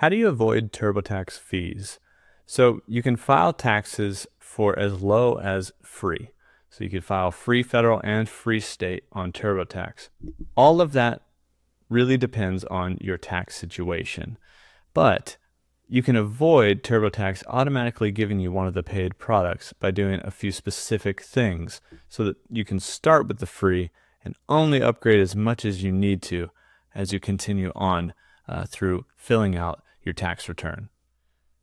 How do you avoid TurboTax fees? So you can file taxes for as low as free. So you could file free federal and free state on TurboTax. All of that really depends on your tax situation. But you can avoid TurboTax automatically giving you one of the paid products by doing a few specific things so that you can start with the free and only upgrade as much as you need to as you continue on through filling out your tax return.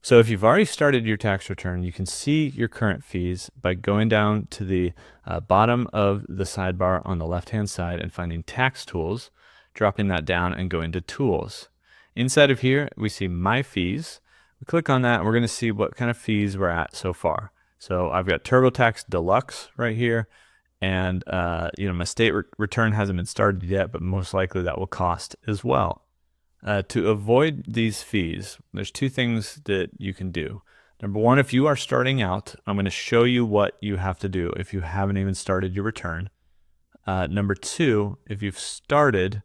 So if you've already started your tax return, you can see your current fees by going down to the bottom of the sidebar on the left-hand side and finding Tax Tools, dropping that down and going to Tools. Inside of here, we see My Fees. We click on that and we're going to see what kind of fees we're at so far. So I've got TurboTax Deluxe right here. And my state return hasn't been started yet, but most likely that will cost as well. To avoid these fees, there's two things that you can do. Number one, if you are starting out, I'm going to show you what you have to do if you haven't even started your return. Number two, if you've started,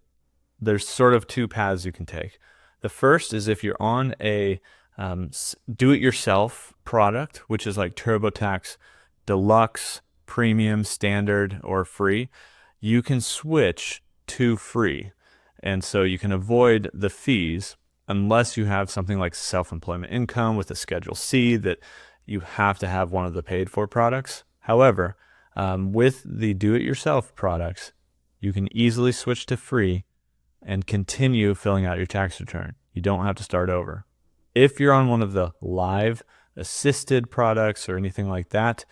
there's sort of two paths you can take. The first is if you're on a do-it-yourself product, which is like TurboTax Deluxe, Premium, Standard, or Free, you can switch to free. And so you can avoid the fees unless you have something like self-employment income with a Schedule C that you have to have one of the paid for products. However, with the do-it-yourself products, you can easily switch to free and continue filling out your tax return. You don't have to start over. If you're on one of the live assisted products or anything like that,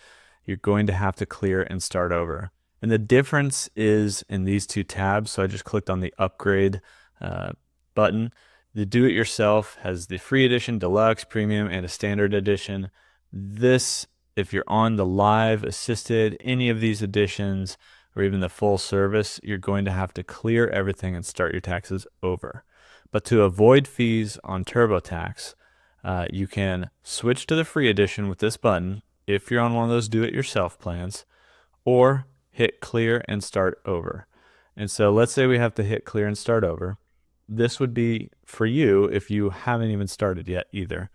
you're going to have to clear and start over. And the difference is in these two tabs. So I just clicked on the upgrade button. The do-it-yourself has the free edition, deluxe, premium, and a standard edition. This, if you're on the live assisted, any of these editions, or even the full service, you're going to have to clear everything and start your taxes over. But to avoid fees on TurboTax, you can switch to the free edition with this button if you're on one of those do-it-yourself plans, or hit clear and start over. And so let's say we have to hit clear and start over. This would be for you if you haven't even started yet either.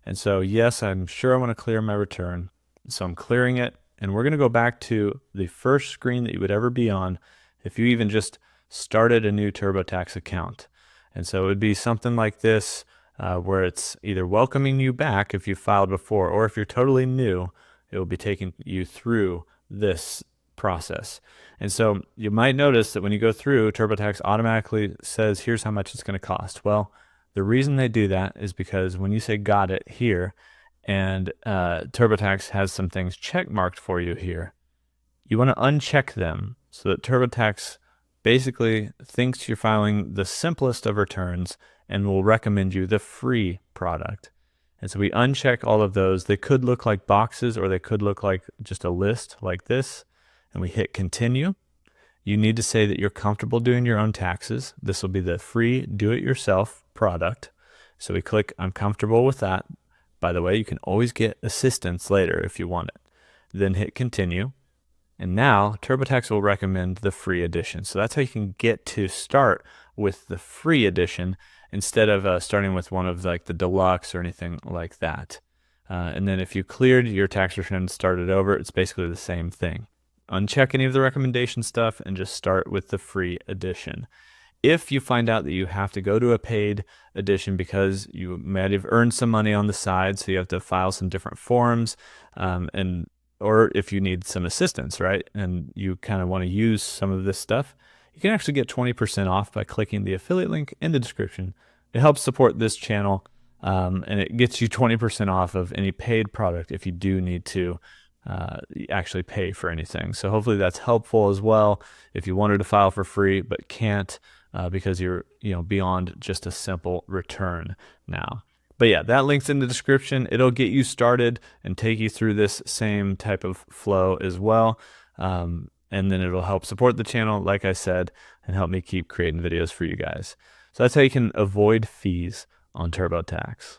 And so yes, I'm sure I want to clear my return. So I'm clearing it, and we're going to go back to the first screen that you would ever be on if you even just started a new TurboTax account. And so it would be something like this, where it's either welcoming you back if you filed before, or if you're totally new, it will be taking you through this process. And so you might notice that when you go through, TurboTax automatically says, here's how much it's going to cost. Well, the reason they do that is because when you say got it here, and TurboTax has some things check marked for you here, you want to uncheck them so that TurboTax basically thinks you're filing the simplest of returns and will recommend you the free product. And so we uncheck all of those. They could look like boxes, or they could look like just a list like this. And we hit continue. You need to say that you're comfortable doing your own taxes. This will be the free do-it-yourself product. So we click I'm comfortable with that. By the way, you can always get assistance later if you want it. Then hit continue. And now TurboTax will recommend the free edition. So that's how you can get to start with the free edition instead of starting with one of like the deluxe or anything like that. And then if you cleared your tax return and started over, it's basically the same thing. Uncheck any of the recommendation stuff and just start with the free edition. If you find out that you have to go to a paid edition because you might have earned some money on the side, so you have to file some different forms, or if you need some assistance, right, and you kind of want to use some of this stuff, you can actually get 20% off by clicking the affiliate link in the description. It helps support this channel, and it gets you 20% off of any paid product if you do need to actually pay for anything. So hopefully that's helpful as well if you wanted to file for free but can't because you're beyond just a simple return now. But yeah, that link's in the description. It'll get you started and take you through this same type of flow as well. And then it'll help support the channel, like I said, and help me keep creating videos for you guys. So that's how you can avoid fees on TurboTax.